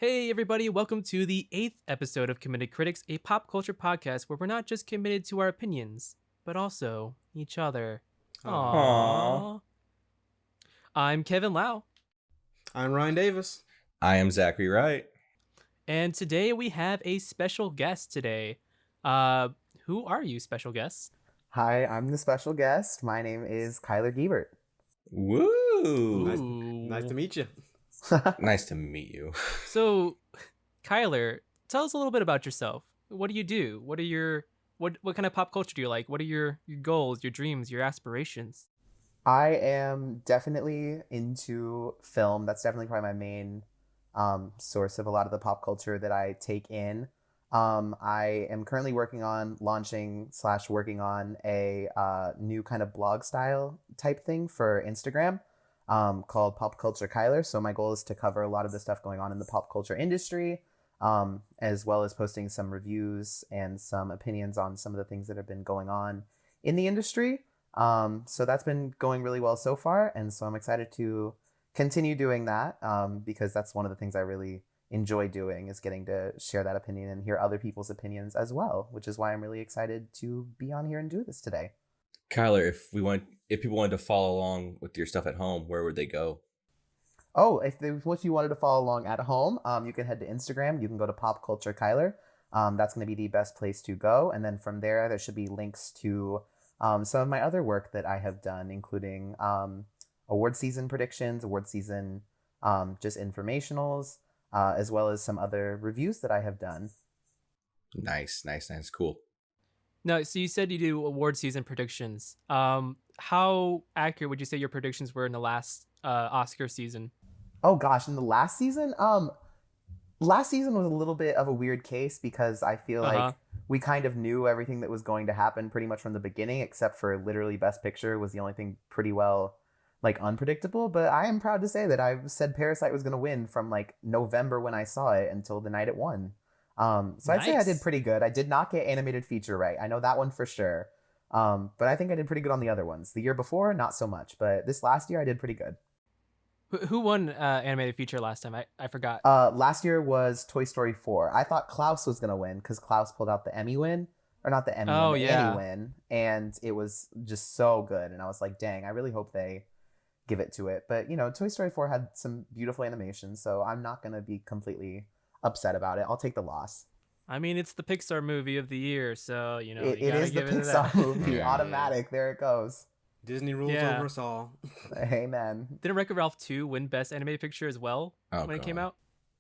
Hey, everybody, welcome to the 8th episode of Committed Critics, a pop culture podcast where we're not just committed to our opinions, but also each other. Aww. I'm Kevin Lau. I'm Ryan Davis. I am Zachary Wright. And today we have a special guest today. Who are you, special guest? Hi, I'm the special guest. My name is Kyler Guebert. Woo! Nice to meet you. Nice to meet you. So, Kyler, tell us a little bit about yourself. What do you do? What kind of pop culture do you like? What are your goals, your dreams, your aspirations? I am definitely into film. That's definitely probably my main source of a lot of the pop culture that I take in. I am currently working on a new kind of blog style type thing for Instagram called Pop Culture Kyler. So my goal is to cover a lot of the stuff going on in the pop culture industry, as well as posting some reviews and some opinions on some of the things that have been going on in the industry. So that's been going really well so far. And so I'm excited to continue doing that because that's one of the things I really enjoy doing, is getting to share that opinion and hear other people's opinions as well, which is why I'm really excited to be on here and do this today. Kyler, if people wanted to follow along with your stuff at home, where would they go? Oh, if you wanted to follow along at home, you can head to Instagram. You can go to Pop Culture Kyler. That's going to be the best place to go. And then from there should be links to some of my other work that I have done, including award season predictions, award season just informationals, as well as some other reviews that I have done. Nice. Cool. No, so you said you do award season predictions. How accurate would you say your predictions were in the last Oscar season? Oh gosh, in the last season was a little bit of a weird case because I feel like we kind of knew everything that was going to happen pretty much from the beginning, except for literally Best Picture was the only thing pretty well unpredictable. But I am proud to say that I said Parasite was going to win from November when I saw it until the night it won. So I'd say I did pretty good. I did not get animated feature right. I know that one for sure. But I think I did pretty good on the other ones. The year before, not so much. But this last year, I did pretty good. Who won animated feature last time? I forgot. Last year was Toy Story 4. I thought Klaus was going to win because Klaus pulled out the Emmy win. Or not the Emmy win, the Annie win. And it was just so good. And I was like, dang, I really hope they give it to it. But, Toy Story 4 had some beautiful animations. So I'm not going to be completely upset about it. I'll take the loss. I mean, it's the Pixar movie of the year, so it is the Pixar movie. Automatic. There it goes. Disney rules over us all. Amen. Didn't Wreck-It Ralph 2 win Best Animated Picture as well it came out?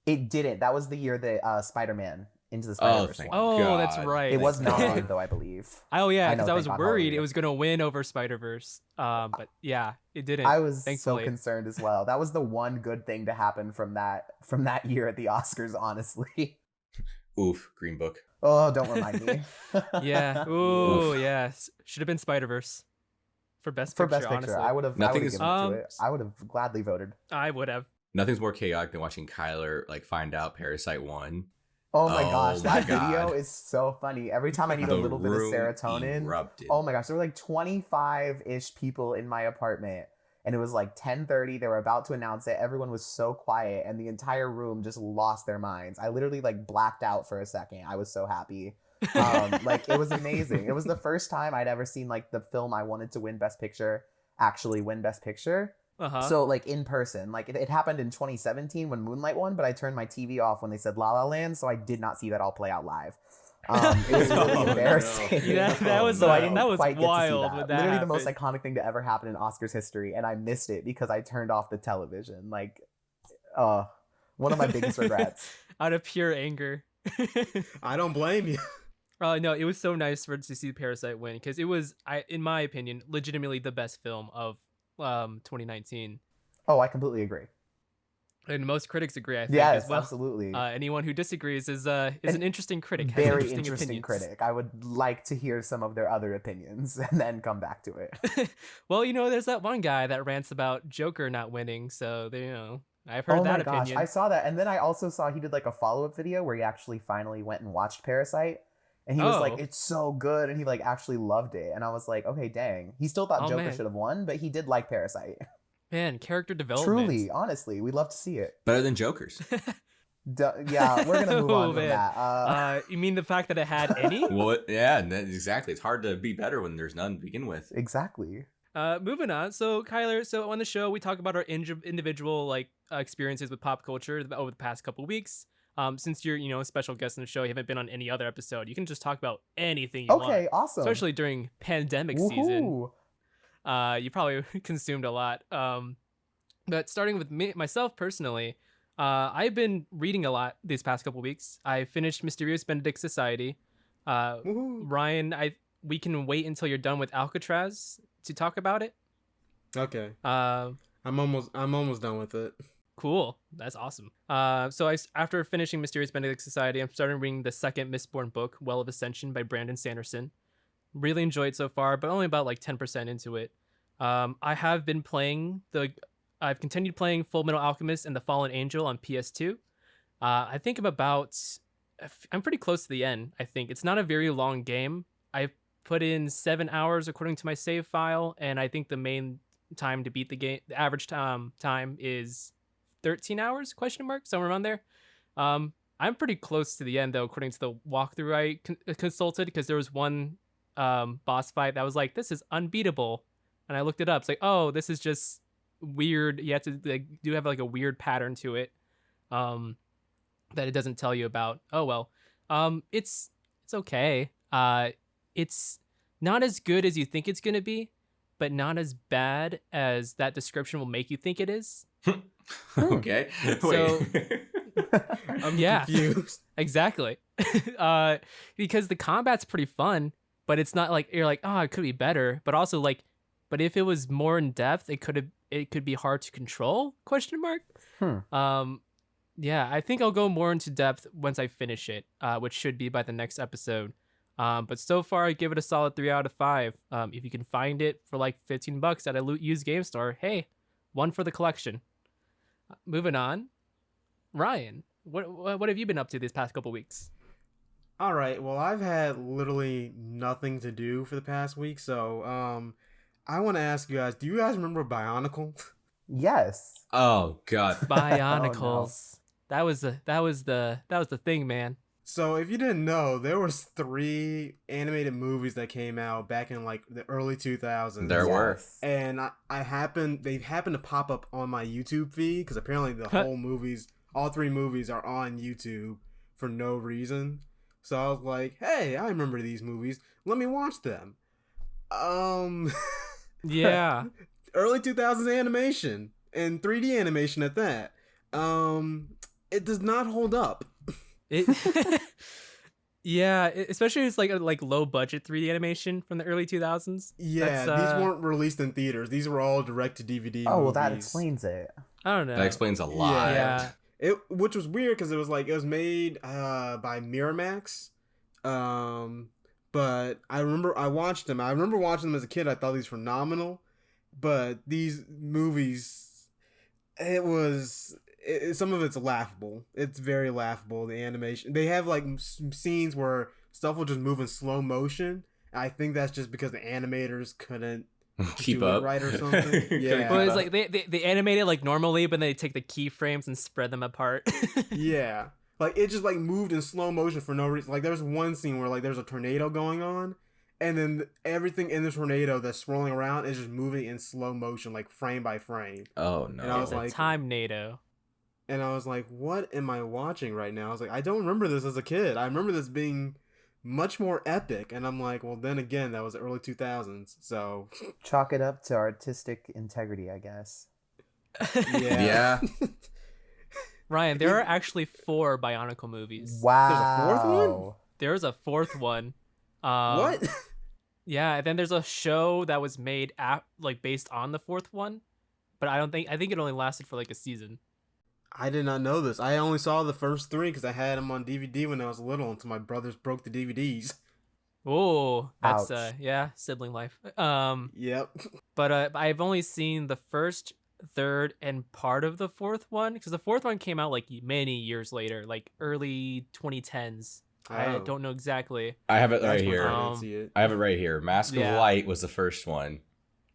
It didn't. That was the year that Spider-Man Into the Spider-Verse won. Oh, that's right. It was nominated though, I believe. Oh yeah, because I was worried it was going to win over Spider-Verse. But yeah, it didn't. I was thankfully so concerned as well. That was the one good thing to happen from that year at the Oscars, honestly. Oof, Green Book. Oh, don't remind me. Yeah. Ooh, yes. Should have been Spider-Verse for Best Picture. Honestly. I would have given it to it. I would have gladly voted. I would have. Nothing's more chaotic than watching Kyler find out Parasite won. Oh my gosh, that video is so funny. Every time I need a little bit of serotonin. Erupted. Oh my gosh, there were 25-ish people in my apartment. And it was 10:30. They were about to announce it. Everyone was so quiet, and the entire room just lost their minds. I literally blacked out for a second. I was so happy. It was amazing. It was the first time I'd ever seen the film I wanted to win Best Picture actually win Best Picture. So in person, it happened in 2017 when Moonlight won, but I turned my TV off when they said La La Land, so I did not see that all play out live. It was really embarrassing. Yeah, that was so I didn't that was quite wild. Get to see that. Literally the most iconic thing to ever happen in Oscars history, and I missed it because I turned off the television. One of my biggest regrets. Out of pure anger. I don't blame you. No, it was so nice to see Parasite win because it was, in my opinion, legitimately the best film of 2019. Oh, I completely agree. And most critics agree, I think, yes, as well. Absolutely. Anyone who disagrees is an interesting critic. Very interesting critic. I would like to hear some of their other opinions and then come back to it. Well, there's that one guy that rants about Joker not winning, so I've heard that opinion. Oh my gosh, I saw that, and then I also saw he did a follow-up video where he actually finally went and watched Parasite, and he was it's so good, and he actually loved it, and I was like, okay, dang. He still thought Joker should have won, but he did like Parasite. Man, character development. Truly, honestly, we'd love to see it. Better than Jokers. Yeah, we're gonna move on Oh, from man. that. You mean the fact that it had any? Well, yeah, exactly. It's hard to be better when there's none to begin with. Exactly. Moving on. So Kyler, so on the show we talk about our individual like experiences with pop culture over the past couple weeks. Since you're a special guest on the show, you haven't been on any other episode. You can just talk about anything you want. Okay, awesome. Especially during pandemic season. You probably consumed a lot. But starting with myself personally, I've been reading a lot these past couple weeks. I finished Mysterious Benedict Society. Ryan, we can wait until you're done with Alcatraz to talk about it. Okay. I'm almost done with it. Cool. That's awesome. So after finishing Mysterious Benedict Society, I'm starting reading the second Mistborn book, Well of Ascension by Brandon Sanderson. Really enjoyed it so far, but only about like 10% into it. I've continued playing Full Metal Alchemist and The Fallen Angel on PS2. I think I'm pretty close to the end. I think it's not a very long game. I put in 7 hours according to my save file, and I think the main time to beat the game, the average time is 13 hours, ? Somewhere around there. I'm pretty close to the end though, according to the walkthrough I consulted, because there was one boss fight that was like, this is unbeatable, and I looked it up. It's like, oh, this is just weird. You have to do have like a weird pattern to it that it doesn't tell you about. Oh well. It's okay. It's not as good as you think it's gonna be, but not as bad as that description will make you think it is. Okay. So I'm confused. Exactly. Because the combat's pretty fun, but it's not like you're like, oh, it could be better, but also like, but if it was more in depth, it could be hard to control ? Yeah, I think I'll go more into depth once I finish it, which should be by the next episode. But so far, I give it a solid 3 out of 5. If you can find it for like $15 at a used game store, hey, one for the collection. Moving on, Ryan, what have you been up to these past couple weeks? All right. Well, I've had literally nothing to do for the past week, so I want to ask you guys: do you guys remember Bionicle? Yes. Oh God. Bionicles. That was the thing, man. So if you didn't know, there was 3 animated movies that came out back in like the early 2000s. There were. And they happened to pop up on my YouTube feed because apparently all 3 movies are on YouTube for no reason. So I was like, hey, I remember these movies. Let me watch them. Yeah. Early 2000s animation and 3D animation at that. It does not hold up. Yeah, especially it's like low budget 3D animation from the early 2000s. Yeah, these weren't released in theaters. These were all direct to DVD. Oh, well, movies. that explains it. I don't know. That explains a lot. Yeah. Which was weird because it was made by Miramax. But I remember I watched them. I remember watching them as a kid. I thought these were phenomenal. But these movies, some of it's laughable. It's very laughable. The animation. They have like some scenes where stuff will just move in slow motion. I think that's just because the animators couldn't keep do up it right or something. Yeah. Well, it's like they animate it like normally, but they take the keyframes and spread them apart. Yeah. Like it just like moved in slow motion for no reason. Like there's one scene where like there's a tornado going on, and then everything in the tornado that's swirling around is just moving in slow motion, like frame by frame. Oh no! And I was It's like, a time-nado. And I was like, what am I watching right now? I was like, I don't remember this as a kid. I remember this being much more epic. And I'm like, well, then again, that was the early 2000s. So Chalk it up to artistic integrity, I guess. yeah. Ryan, there are actually 4 Bionicle movies. Wow. There's a 4th one? There's a 4th one. What? Yeah, and then there's a show that was made based on the 4th one, but I think it only lasted for like a season. I did not know this. I only saw the first 3 because I had them on DVD when I was little until my brothers broke the DVDs. Oh, that's Ouch. sibling life. Yep. But I've only seen the first, 3rd, and part of the 4th one, because the 4th one came out like many years later, like early 2010s. I don't know exactly. I have it right That's when here. I didn't see it. I have it right here. Mask of Light was the first one.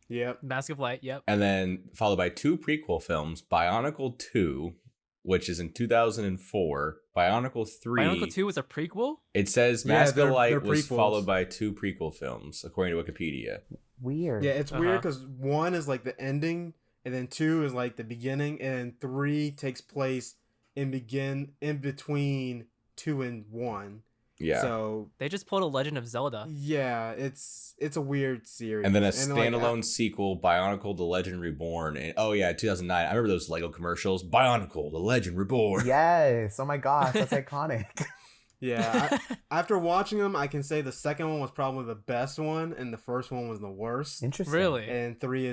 Yep. Mask of Light, yep. And then followed by 2 prequel films, Bionicle 2 which is in 2004. Bionicle 3. Bionicle 2 was a prequel? It says Yeah, Mask they're of Light was prequels. followed by 2 prequel films, according to Wikipedia. Weird. Yeah, it's weird Uh-huh. because 1 is like the ending, and then 2 is like the beginning, and then 3 takes place in between 2 and 1. Yeah. So They just pulled a Legend of Zelda. yeah, it's a weird series. And then a like, standalone sequel, Bionicle: The Legend Reborn. And 2009. I remember those Lego commercials. Bionicle: The Legend Reborn. Yes. Oh my gosh, that's iconic. yeah. After watching them, I can say the second one was probably the best one, and the first one was the worst. Interesting. Really? And 3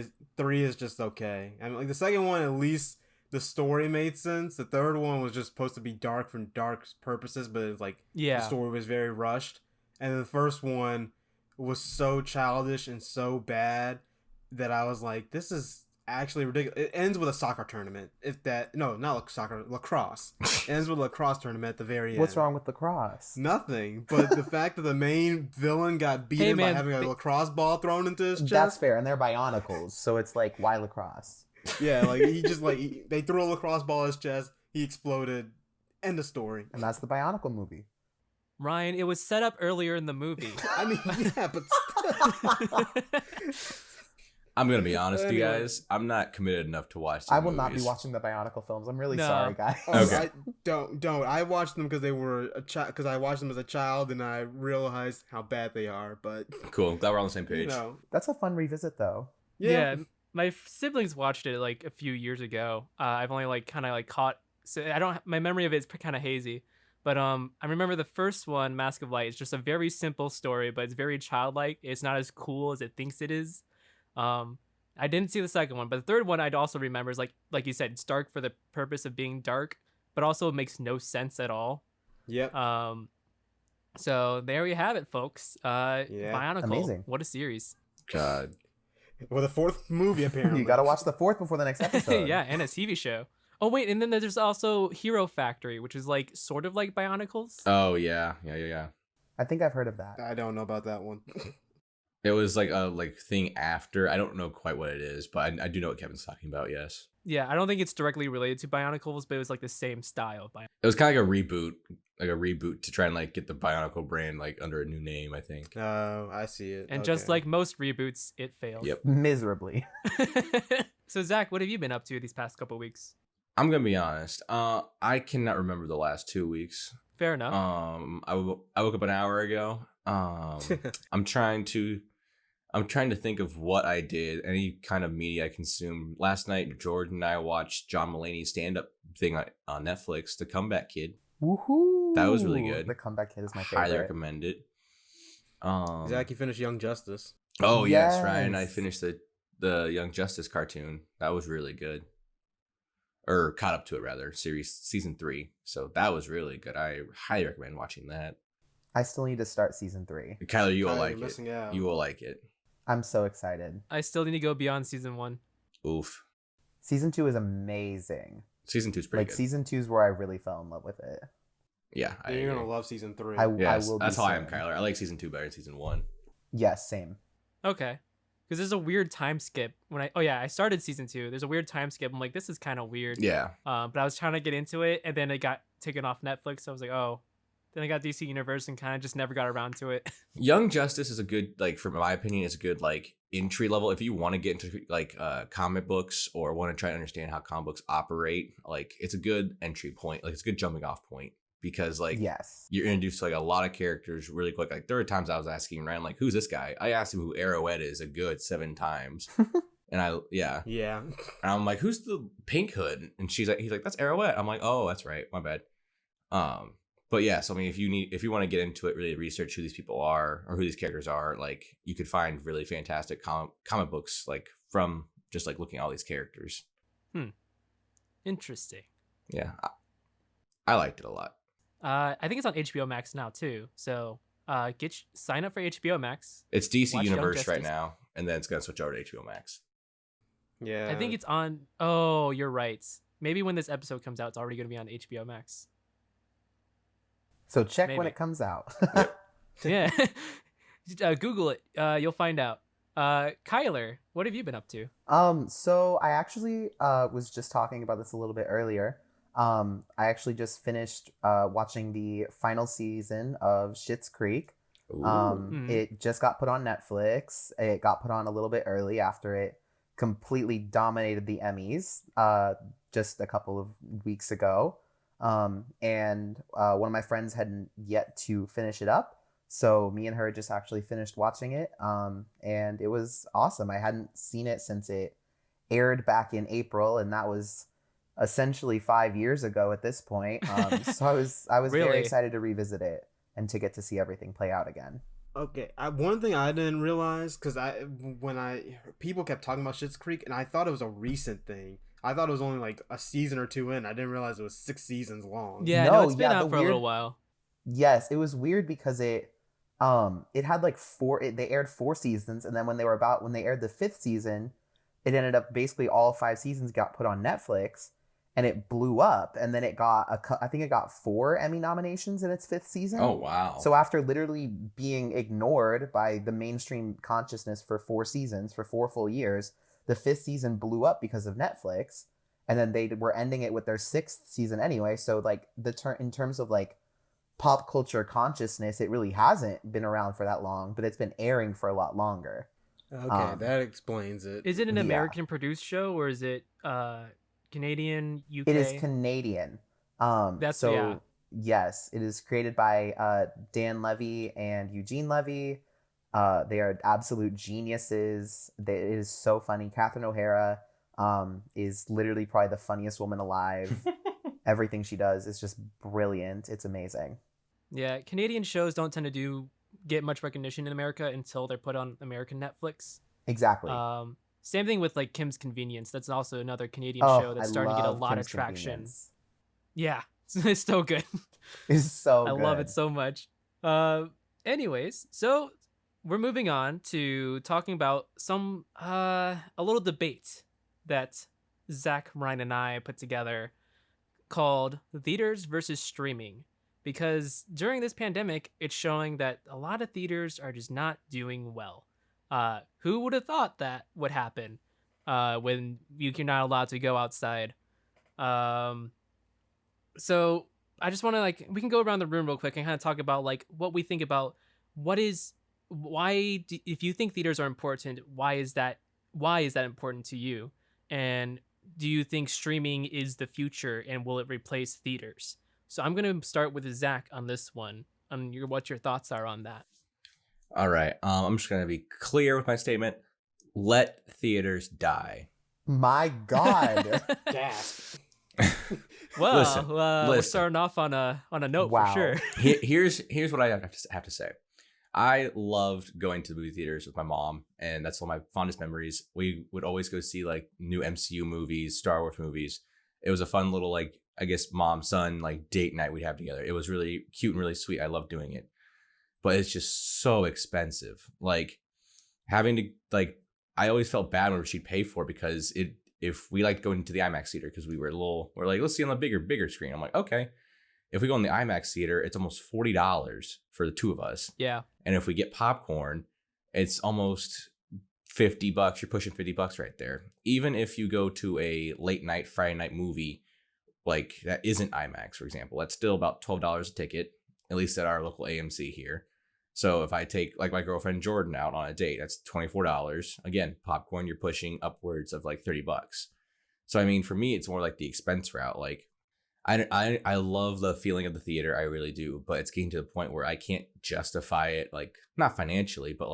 is just okay. I mean, like the second one, at least the story made sense. The third one was just supposed to be dark for dark purposes, but it's like the Yeah. story was very rushed. And the first one was so childish and so bad that I was like, this is actually ridiculous. It ends with a soccer tournament. Lacrosse. It ends with a lacrosse tournament at the very end. What's wrong with lacrosse? Nothing. But the fact that the main villain got beaten by man, having a lacrosse ball thrown into his chest. That's fair, and they're Bionicles, so it's like, why lacrosse? Yeah, like he just they threw a lacrosse ball at his chest. He exploded. End of story. And that's the Bionicle movie. Ryan, it was set up earlier in the movie. I mean, yeah, but I'm going to be honest with you Anyway. guys. I'm not committed enough to watch these I will not be movies. watching the Bionicle films. I'm really No. sorry, guys. Okay. I don't. I watched them because they were a child. Because I watched them as a child, and I realized how bad they are. But Cool. Glad we're on the same you page. know, That's a fun revisit, though. yeah. My siblings watched it like a few years ago. I've only like kind of like caught. So I don't. My memory of it is kind of hazy. But I remember the first one, Mask of Light, is just a very simple story, but it's very childlike. It's not as cool as it thinks it is. I didn't see the second one, but the third one I'd also remember is like you said, it's dark for the purpose of being dark, but also makes no sense at all. Yep. So there we have it, folks. Bionicle. Amazing. What a series. God. Well, the fourth movie apparently. You gotta watch the fourth before the next episode. Yeah, and a TV show. Oh wait, and then there's also Hero Factory, which is like sort of like Bionicles. Oh, yeah. I think I've heard of that. I don't know about that one. It was like a thing after. I don't know quite what it is, but I do know what Kevin's talking about, yes. Yeah, I don't think it's directly related to Bionicles, but it was like the same style of Bionicles. It was kind of like a reboot to try and like get the Bionicle brand like under a new name, I think. Oh, I see it. And just Okay. like most reboots, it failed. Yep. Miserably. So Zach, what have you been up to these past couple weeks? I'm gonna be honest. I cannot remember the last 2 weeks. Fair enough. I woke up an hour ago. I'm trying to think of what I did, any kind of media I consumed. Last night, Jordan and I watched John Mulaney's stand-up thing on Netflix, The Comeback Kid. Woohoo! That was really good. The Comeback Kid is my favorite. Highly recommend it. Zach, you finished Young Justice. Oh yes, Ryan. I Yes. finished the Young Justice cartoon. That was really good. Or caught up to it rather, season 3. So that was really good. I highly recommend watching that. I still need to start season 3. Kyler, you will Kyler, like you're it. missing out. You will like it. I'm so excited. I still need to go beyond season 1. Oof. Season 2 is amazing. Season 2 is pretty Like good. season 2 is where I really fell in love with it. Yeah, I You're agree. gonna love season 3. I Yes, will. that's be how I am, soon. Kyler. I like season 2 better than season 1. Yes, same. Okay. Because there's a weird time skip when I started season 2. There's a weird time skip. I'm like, this is kind of weird. Yeah. But I was trying to get into it, and then it got taken off Netflix. So I was like, oh. Then I got DC Universe and kind of just never got around to it. Young Justice is a good, like, from my opinion, is a good, like, entry level. If you want to get into, like, comic books or want to try to understand how comic books operate, like, it's a good entry point. Like, it's a good jumping off point because, like, Yes. you're introduced to, like, a lot of characters really quick. Like, there were times I was asking Ryan, like, who's this guy? I asked him who Arrowhead is a good 7 times. And yeah. And I'm like, who's the Pink Hood? And he's like, that's Arrowhead. I'm like, oh, that's right. My bad. But yeah, so I mean, if you want to get into it, really research who these people are or who these characters are, like you could find really fantastic comic books, like from just like looking at all these characters. Interesting. Yeah, I liked it a lot. I think it's on HBO Max now too. So sign up for HBO Max. It's DC Watch Young Universe right Justice. now, and then it's gonna switch over to HBO Max. Yeah. I think it's on. Oh, you're right. Maybe when this episode comes out, it's already going to be on HBO Max. So check when Maybe. it comes out. Yeah. Google it. You'll find out. Kyler, what have you been up to? So I actually was just talking about this a little bit earlier. I actually just finished watching the final season of Schitt's Creek. It just got put on Netflix. It got put on a little bit early after it completely dominated the Emmys just a couple of weeks ago. And one of my friends hadn't yet to finish it up. So me and her just actually finished watching it. And it was awesome. I hadn't seen it since it aired back in April, and that was essentially 5 years ago at this point. So I was Really? very excited to revisit it and to get to see everything play out again. Okay, one thing I didn't realize, because people kept talking about Schitt's Creek, and I thought it was a recent thing. I thought it was only like a season or two in. I didn't realize it was 6 seasons long. Yeah, No, no, it's been yeah, out the for a weird- little while. Yes, it was weird because it had like they aired 4 seasons, and then when they aired the 5th season, it ended up basically all 5 seasons got put on Netflix, and it blew up, and then it got I think it got 4 Emmy nominations in its 5th season. Oh, wow. So after literally being ignored by the mainstream consciousness for 4 seasons, for 4 full years, the 5th season blew up because of Netflix, and then they were ending it with their 6th season anyway. So like in terms of like pop culture consciousness, it really hasn't been around for that long, but it's been airing for a lot longer. Okay, that explains it. Is it an Yeah. American produced show, or is it Canadian, UK? It is Canadian. That's- yeah. Yes, it is created by Dan Levy and Eugene Levy. They are absolute geniuses. It is so funny. Catherine O'Hara is literally probably the funniest woman alive. Everything she does is just brilliant. It's amazing. Yeah, Canadian shows don't tend to get much recognition in America until they're put on American Netflix. Exactly. Same thing with like Kim's Convenience. That's also another Canadian show that's I starting to get a love lot Kim's of traction. Convenience. Yeah, it's so good. It's so I good. love it so much. Anyways, so we're moving on to talking about some a little debate that Zach, Ryan, and I put together called Theaters versus Streaming. Because during this pandemic, it's showing that a lot of theaters are just not doing well. Who would have thought that would happen when you're not allowed to go outside? So I just want to we can go around the room real quick and kind of talk about like what we think about if you think theaters are important, why is that important to you? And do you think streaming is the future and will it replace theaters? So I'm going to start with Zach on this one, on what your thoughts are on that. All right. I'm just going to be clear with my statement. Let theaters die. My God. Gasp. Well, Listen. we're starting off on a note Wow. for sure. Here's what I have to say. I loved going to the movie theaters with my mom, and that's one of my fondest memories. We would always go see like new MCU movies, Star Wars movies. It was a fun little I guess mom son date night we'd have together. It was really cute and really sweet. I loved doing it, but it's just so expensive. Having to I always felt bad when she'd pay for it because if we liked going to the IMAX theater because we're like, let's see on the bigger screen. I'm like, okay. If we go in the IMAX theater, it's almost $40 for the two of us. Yeah. And if we get popcorn, it's almost $50. You're pushing $50 right there. Even if you go to a late night Friday night movie that isn't IMAX, for example, that's still about $12 a ticket, at least at our local AMC here. So if I take my girlfriend Jordan out on a date, that's $24. Again, popcorn, you're pushing upwards of $30. So I mean, for me, it's more like the expense route. I love the feeling of the theater, I really do, but it's getting to the point where I can't justify it, not financially, but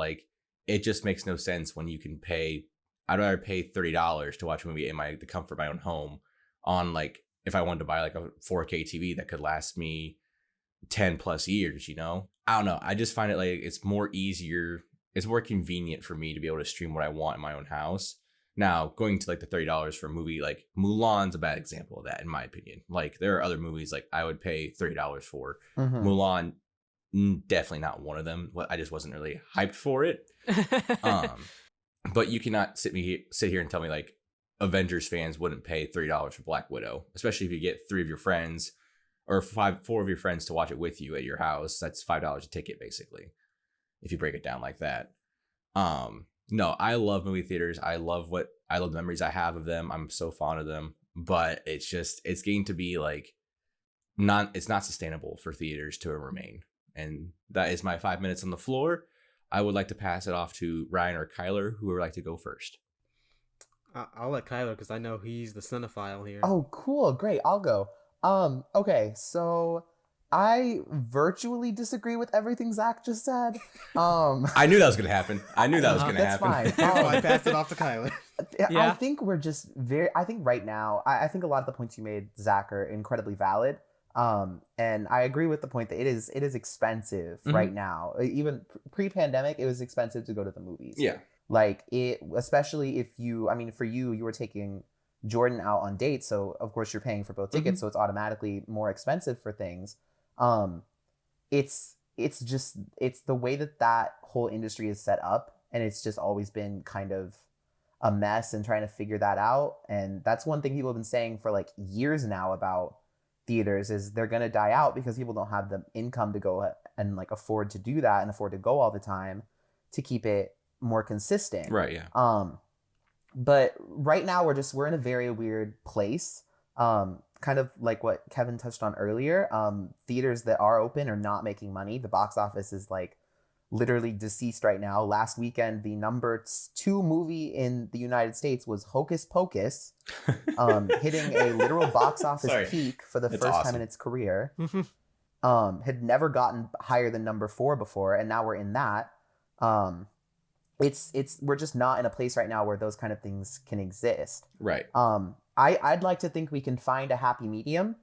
it just makes no sense when you can pay. I'd rather pay $30 to watch a movie in the comfort of my own home on if I wanted to buy a 4K TV that could last me 10 plus years, I don't know. I just find it it's more easier. It's more convenient for me to be able to stream what I want in my own house. Now, going to the $30 for a movie Mulan's a bad example of that, in my opinion. There are other movies I would pay $30 for. Mhm. Mulan, definitely not one of them. I just wasn't really hyped for it. But you cannot sit here and tell me Avengers fans wouldn't pay $30 for Black Widow, especially if you get 3 of your friends or 4 of your friends to watch it with you at your house. That's $5 a ticket, basically, if you break it down like that. No, I love movie theaters. I love the memories I have of them. I'm so fond of them. but it's getting to be like it's not sustainable for theaters to remain. And that is my 5 minutes on the floor. I would like to pass it off to Ryan or Kyler, who would like to go first. I'll let Kyler because I know he's the cinephile here. Oh, cool. Great. I'll go. Okay. So I virtually disagree with everything Zach just said. I knew that was going to happen. That's fine. I passed it off to Kyler. I think we're just I think right now, I think a lot of the points you made, Zach, are incredibly valid. And I agree with the point that it is expensive right now. Even pre-pandemic, it was expensive to go to the movies. Yeah. Like it, especially if you, I mean, for you were taking Jordan out on dates. So of course you're paying for both tickets. So it's automatically more expensive for things. It's the way that whole industry is set up. And it's just always been kind of a mess and trying to figure that out. And that's one thing people have been saying for like years now about theaters is they're going to die out because people don't have the income to go and like afford to do that and afford to go all the time to keep it more consistent. Right. Yeah. But right now we're in a very weird place. Kind of like what Kevin touched on earlier. Theaters that are open are not making money. The box office is like literally deceased right now. Last weekend, the number 2 movie in the United States was Hocus Pocus, hitting a literal box office peak for the first time in its career. Had never gotten higher than number 4 before, and now we're in that. We're just not in a place right now where those kind of things can exist. Right. I'd like to think we can find a happy medium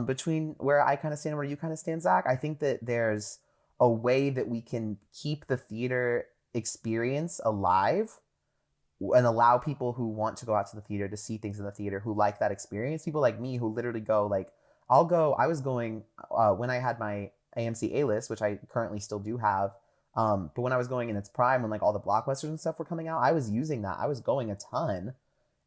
between where I kind of stand and where you kind of stand, Zach. I think that there's a way that we can keep the theater experience alive and allow people who want to go out to the theater to see things in the theater, who like that experience. People like me who literally go like, I was going when I had my AMC A-list, which I currently still do have. But when I was going in its prime, when like all the blockbusters and stuff were coming out, I was using that. I was going a ton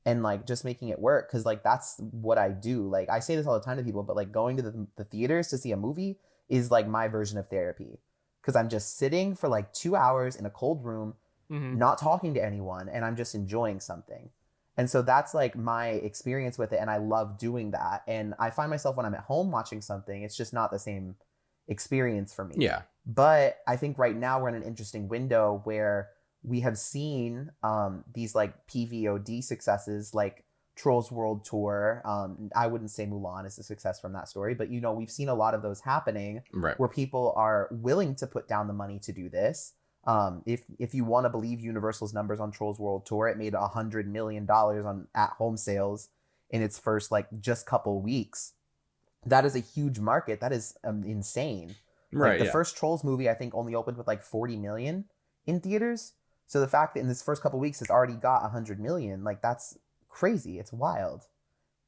and like just making it work. Cause like, that's what I do. Like I say this all the time to people, but like going to the theaters to see a movie is like my version of therapy. Cause I'm just sitting for like 2 hours in a cold room, not talking to anyone. And I'm just enjoying something. And so that's like my experience with it. And I love doing that. And I find myself when I'm at home watching something, it's just not the same experience for me. Yeah. But I think right now we're in an interesting window where we have seen these like PVOD successes like Trolls World Tour. I wouldn't say Mulan is a success from that story, but we've seen a lot of those happening where people are willing to put down the money to do this. If you want to believe Universal's numbers on Trolls World Tour, it made $100 million on at-home sales in its first like just couple weeks. That is a huge market. That is insane. Right. Like the first Trolls movie, I think, only opened with like 40 million in theaters. So the fact that in this first couple weeks it's already got 100 million, like that's crazy. It's wild.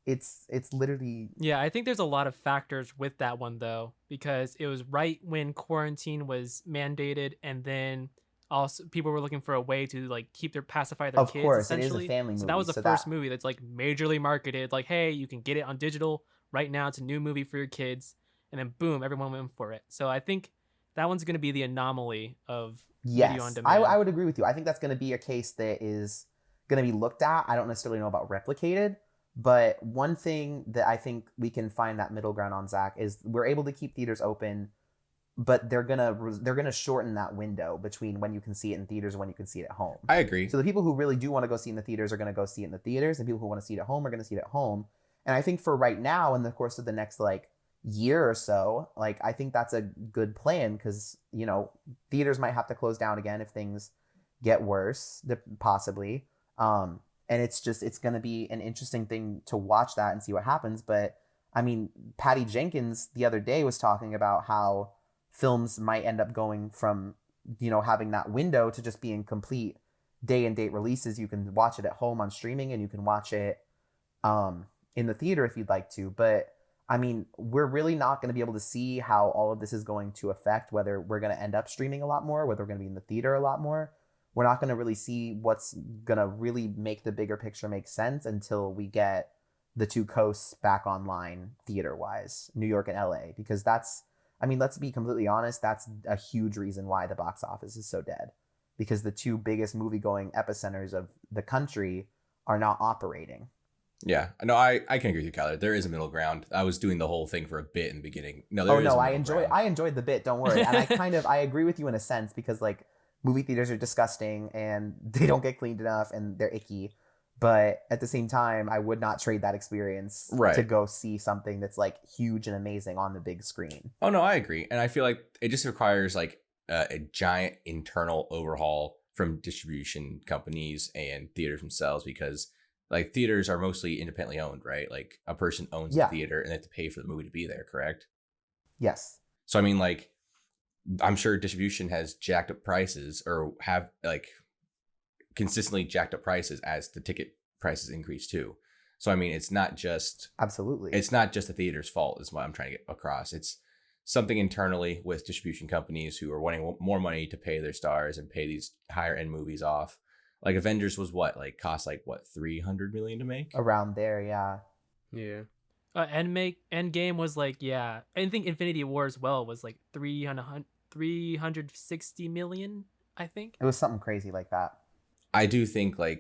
It's literally. Yeah, I think there's a lot of factors with that one though, because it was right when quarantine was mandated, and then also people were looking for a way to like pacify their kids. Of course, essentially. It is a family movie. So that was the first movie that's like majorly marketed. Like, hey, you can get it on digital right now. It's a new movie for your kids. And then boom, everyone went for it. So I think that one's going to be the anomaly of video on demand. I would agree with you. I think that's going to be a case that is going to be looked at. I don't necessarily know about replicated, but one thing that I think we can find that middle ground on, Zach, is we're able to keep theaters open, but they're gonna shorten that window between when you can see it in theaters and when you can see it at home. I agree. So the people who really do want to go see it in the theaters are going to go see it in the theaters, and people who want to see it at home are going to see it at home. And I think for right now, in the course of the next like year or so, like I think that's a good plan, because theaters might have to close down again if things get worse, possibly. And it's going to be an interesting thing to watch that and see what happens. But I mean, Patty Jenkins the other day was talking about how films might end up going from having that window to just being complete day and date releases. You can watch it at home on streaming, and you can watch it in the theater if you'd like to. But I mean, we're really not going to be able to see how all of this is going to affect whether we're going to end up streaming a lot more, whether we're going to be in the theater a lot more. We're not going to really see what's going to really make the bigger picture make sense until we get the two coasts back online theater-wise, New York and LA, because let's be completely honest, that's a huge reason why the box office is so dead, because the two biggest movie-going epicenters of the country are not operating. Yeah, no, I can agree with you, Kyler. There is a middle ground. I was doing the whole thing for a bit in the beginning. No, there Oh is no, a middle ground. I enjoyed the bit. Don't worry. And I agree with you in a sense because like movie theaters are disgusting and they don't get cleaned enough and they're icky. But at the same time, I would not trade that experience Right. to go see something that's like huge and amazing on the big screen. Oh no, I agree, and I feel like it just requires like a giant internal overhaul from distribution companies and theaters themselves, because like theaters are mostly independently owned, right? Like a person owns Yeah. a theater and they have to pay for the movie to be there, correct? Yes. So I mean, like, I'm sure distribution has jacked up prices or have like consistently jacked up prices as the ticket prices increase too. So I mean, it's not just Absolutely. the theater's fault is what I'm trying to get across. It's something internally with distribution companies who are wanting more money to pay their stars and pay these higher end movies off. Like Avengers was cost 300 million to make? Around there, yeah. Yeah. Endgame was like, yeah. I think Infinity War as well was like 360 million, I think. It was something crazy like that. I do think I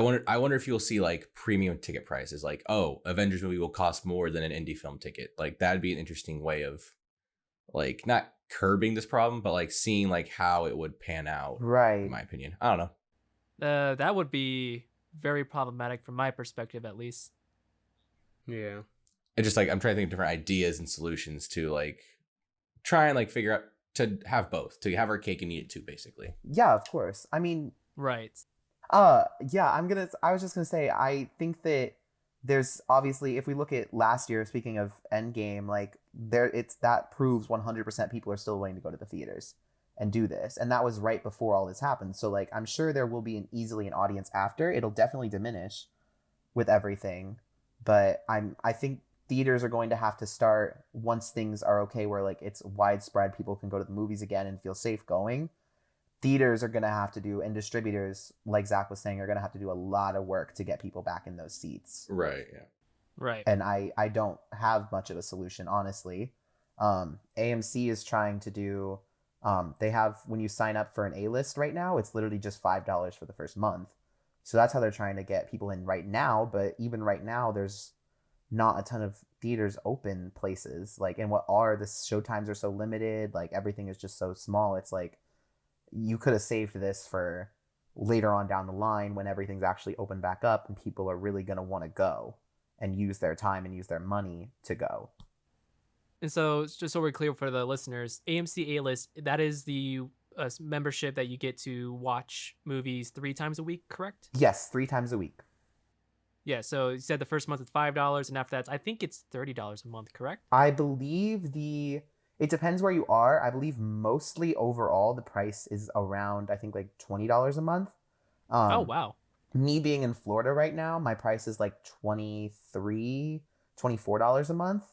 wonder if you'll see like premium ticket prices, like, oh, Avengers movie will cost more than an indie film ticket. Like that'd be an interesting way of like not curbing this problem, but like seeing like how it would pan out. Right. In my opinion, I don't know. That would be very problematic from my perspective, at least. Yeah. It's just like I'm trying to think of different ideas and solutions to like try and like figure out to have both, to have our cake and eat it too, basically. Yeah, of course. I mean, Right. yeah, I was just gonna say, I think that there's obviously, if we look at last year, speaking of Endgame, like that proves 100% people are still willing to go to the theaters and do this. And that was right before all this happened. So like, I'm sure there will be easily an audience after. It'll definitely diminish with everything. But I think theaters are going to have to start, once things are okay, where like it's widespread, people can go to the movies again and feel safe going. Theaters are going to have to do, and distributors, like Zach was saying, are going to have to do a lot of work to get people back in those seats. Right. Yeah. Right. And I don't have much of a solution, honestly. AMC is trying to do, they have, when you sign up for an A-list right now, it's literally just $5 for the first month. So that's how they're trying to get people in right now. But even right now, there's not a ton of theaters open places. Like, and the show times are so limited. Like, everything is just so small. It's like, you could have saved this for later on down the line when everything's actually opened back up and people are really going to want to go and use their time and use their money to go. And so, just so we're clear for the listeners, AMC A-List, that is the membership that you get to watch movies 3 times a week, correct? Yes, 3 times a week. Yeah, so you said the first month is $5, and after that, I think it's $30 a month, correct? I believe it depends where you are. I believe mostly overall the price is around, I think, like $20 a month. Oh, wow. Me being in Florida right now, my price is like $24 a month.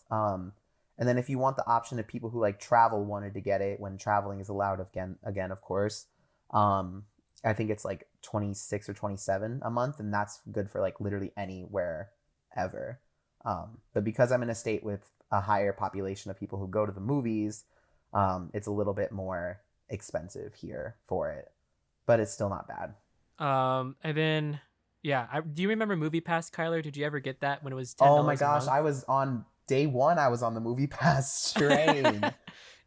And then if you want the option of people who like travel wanted to get it when traveling is allowed again, of course, I think it's like 26 or 27 a month, and that's good for like literally anywhere ever. But because I'm in a state with a higher population of people who go to the movies, it's a little bit more expensive here for it, but it's still not bad. And then, yeah, do you remember Movie Pass, Kyler? Did you ever get that when it was $10 Oh my gosh, a month? I was on day one. I was on the Movie Pass train.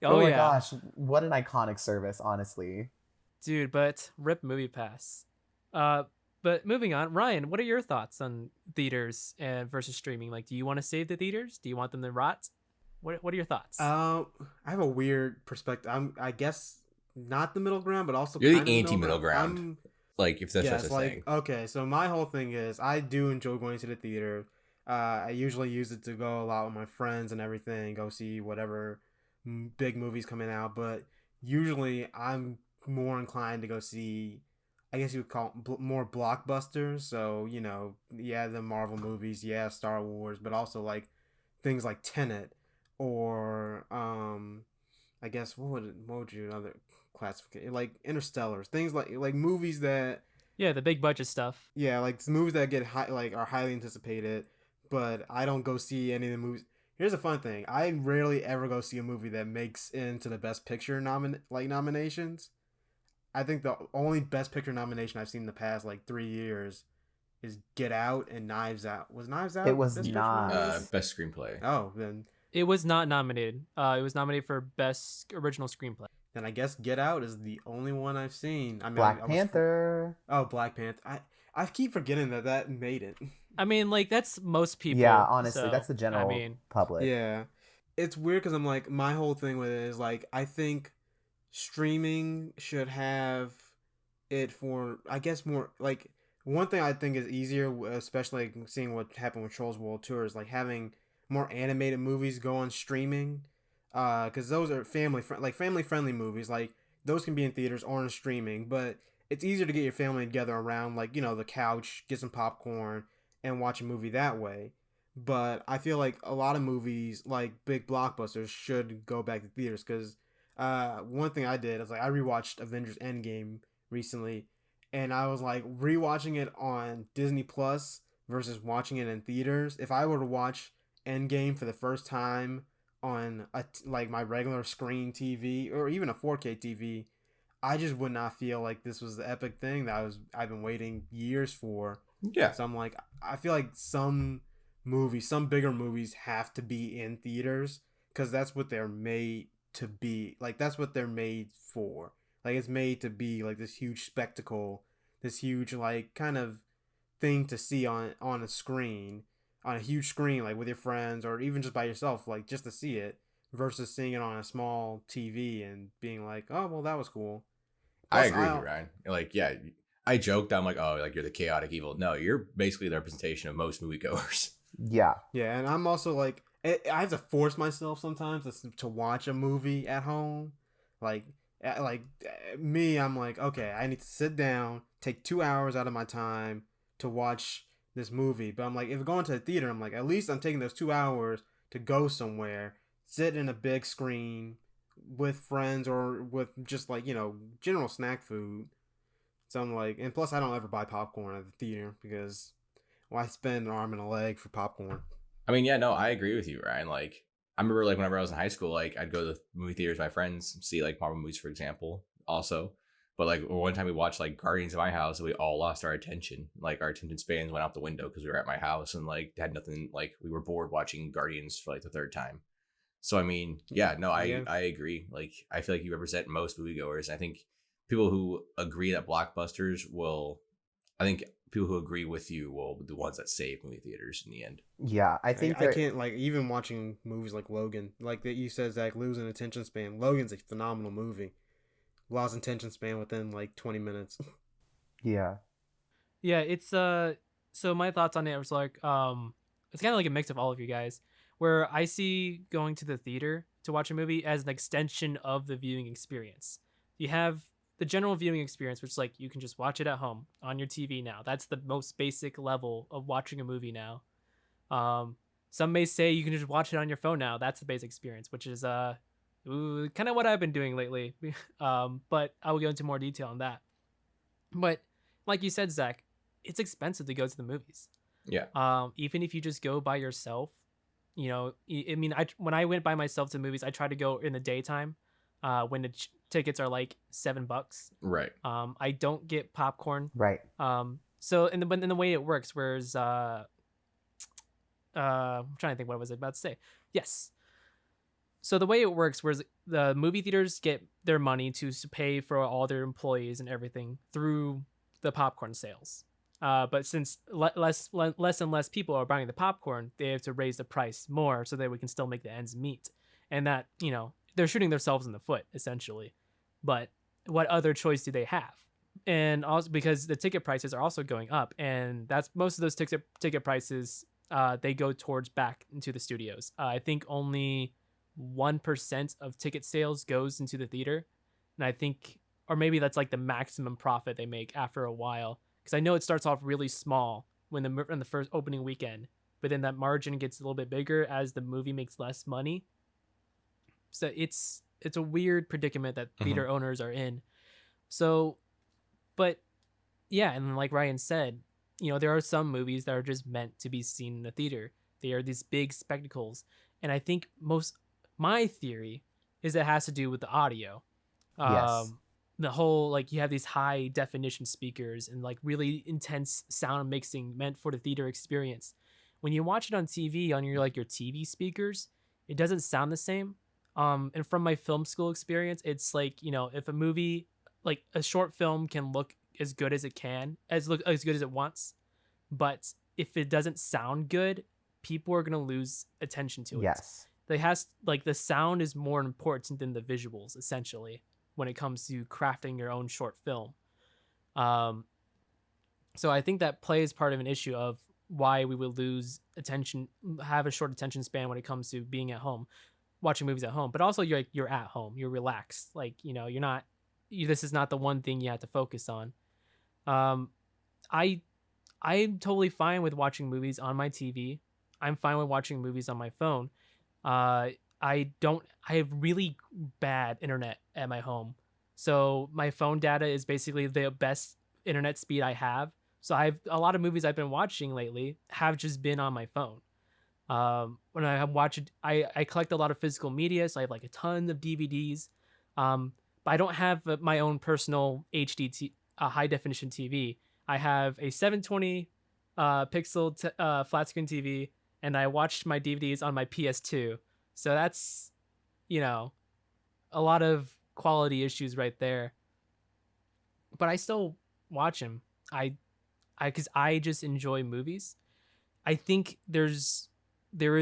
Oh my yeah. gosh, what an iconic service, honestly. Dude, but rip Movie Pass. But moving on, Ryan, what are your thoughts on theaters versus streaming? Like, do you want to save the theaters? Do you want them to rot? What are your thoughts? I have a weird perspective. I guess not the middle ground, but also You're kind the of anti-middle ground. Like, if that's yes, just a like thing. okay. So my whole thing is I do enjoy going to the theater. I usually use it to go a lot with my friends and everything, go see whatever big movies coming out. But usually I'm more inclined to go see, I guess you would call it more blockbusters. So, the Marvel movies, Star Wars, but also like things like Tenet or I guess what would you other classification, like Interstellar, things like movies that yeah, the big budget stuff. yeah, like movies that get are highly anticipated, but I don't go see any of the movies. Here's a fun thing: I rarely ever go see a movie that makes it into the Best Picture nominations. I think the only Best Picture nomination I've seen in the past like 3 years is Get Out and Knives Out. Was Knives Out? It was Best Picture not. nominated? Best screenplay. Oh, then It was not nominated. It was nominated for best original screenplay. I guess Get Out is the only one I've seen. I mean, Black I Panther. Oh, Black Panther. I keep forgetting that made it. I mean, like that's most people. Yeah, honestly, so, that's the general public. Yeah, it's weird because I'm like, my whole thing with it is like, I think streaming should have it for, I guess, more like, one thing I think is easier, especially like seeing what happened with Trolls World Tour, is like having more animated movies go on streaming, because those are family friendly movies. Like those can be in theaters or in streaming, but it's easier to get your family together around, like, you know, the couch, get some popcorn, and watch a movie that way. But I feel like a lot of movies, like big blockbusters, should go back to theaters. Because one thing I did is like, I rewatched Avengers Endgame recently, and I was like, rewatching it on Disney Plus versus watching it in theaters. If I were to watch Endgame for the first time on like my regular screen TV or even a 4K TV, I just would not feel like this was the epic thing that I've been waiting years for. Yeah. So I'm like, I feel like some bigger movies have to be in theaters because that's what they're made to be. Like that's what they're made for. Like it's made to be like this huge spectacle, this huge like kind of thing to see on a screen, on a huge screen, like with your friends or even just by yourself, like just to see it versus seeing it on a small TV and being like, oh well, that was cool. I agree with you, Ryan. Like, yeah, I joked. I'm like, oh, like you're the chaotic evil. No, you're basically the representation of most moviegoers. Yeah. Yeah, and I'm also like, I have to force myself sometimes to watch a movie at home. Like me, I'm like, okay, I need to sit down, take 2 hours out of my time to watch this movie. But I'm like, if I'm going to the theater, I'm like, at least I'm taking those 2 hours to go somewhere, sit in a big screen with friends or with just like, you know, general snack food. So I'm like, and plus I don't ever buy popcorn at the theater because why spend an arm and a leg for popcorn? I mean, yeah, no, I agree with you, Ryan. Like, I remember like whenever I was in high school, like I'd go to the movie theaters with my friends, see like Marvel movies, for example, also. But like one time we watched like Guardians of my house and we all lost our attention. Like our attention spans went out the window because we were at my house and like had nothing, like we were bored watching Guardians for like the third time. So I mean, yeah, no, I agree. Like I feel like you represent most moviegoers. I think people who agree that blockbusters will, I think people who agree with you will be the ones that save movie theaters in the end. Yeah, I think I can't, like, even watching movies like Logan, like that you said, Zach, losing attention span. Logan's a phenomenal movie. Lost attention span within like 20 minutes. Yeah. Yeah, it's so my thoughts on it was like it's kind of like a mix of all of you guys, where I see going to the theater to watch a movie as an extension of the viewing experience. You have the general viewing experience, which is like you can just watch it at home on your TV now. That's the most basic level of watching a movie now. Some may say you can just watch it on your phone now. That's the basic experience, which is kind of what I've been doing lately. But I will go into more detail on that. But like you said, Zach, it's expensive to go to the movies. Yeah. Even if you just go by yourself, you know, I mean, when I went by myself to movies, I try to go in the daytime, when the tickets are like $7. Right. I don't get popcorn. Right. So in the way it works, whereas I'm trying to think what I was about to say. Yes. So the way it works, whereas the movie theaters get their money to pay for all their employees and everything through the popcorn sales. But since less and less people are buying the popcorn, they have to raise the price more so that we can still make the ends meet. And that, you know, they're shooting themselves in the foot, essentially. But what other choice do they have? And also because the ticket prices are also going up, and that's most of those ticket prices, they go towards back into the studios. I think only 1% of ticket sales goes into the theater. And I think, or maybe that's like the maximum profit they make after a while. Because I know it starts off really small when the first opening weekend, but then that margin gets a little bit bigger as the movie makes less money. So it's a weird predicament that theater owners are in. So, but yeah, and like Ryan said, you know, there are some movies that are just meant to be seen in the theater. They are these big spectacles, and I think my theory is it has to do with the audio. Yes. the whole like you have these high definition speakers and like really intense sound mixing meant for the theater experience. When you watch it on TV on your like your TV speakers, it doesn't sound the same. And from my film school experience, it's like, you know, if a movie like a short film can look as good as it can, as good as it wants, but if it doesn't sound good, people are gonna lose attention to it. Yes. They has like the sound is more important than the visuals essentially when it comes to crafting your own short film. Um, so I think that plays part of an issue of why we would lose attention, have a short attention span when it comes to being at home, watching movies at home. But also you're at home, you're relaxed. Like, you know, you're not. This is not the one thing you have to focus on. I I'm totally fine with watching movies on my TV. I'm fine with watching movies on my phone. I have really bad internet at my home. So my phone data is basically the best internet speed I have. So a lot of movies I've been watching lately have just been on my phone. When I have watched, I collect a lot of physical media, so I have like a ton of DVDs. But I don't have my own personal high definition TV. I have a 720 pixel flat screen TV, and I watched my DVDs on my PS2. So that's, you know, a lot of quality issues right there. But I still watch them. Because I just enjoy movies. I think there is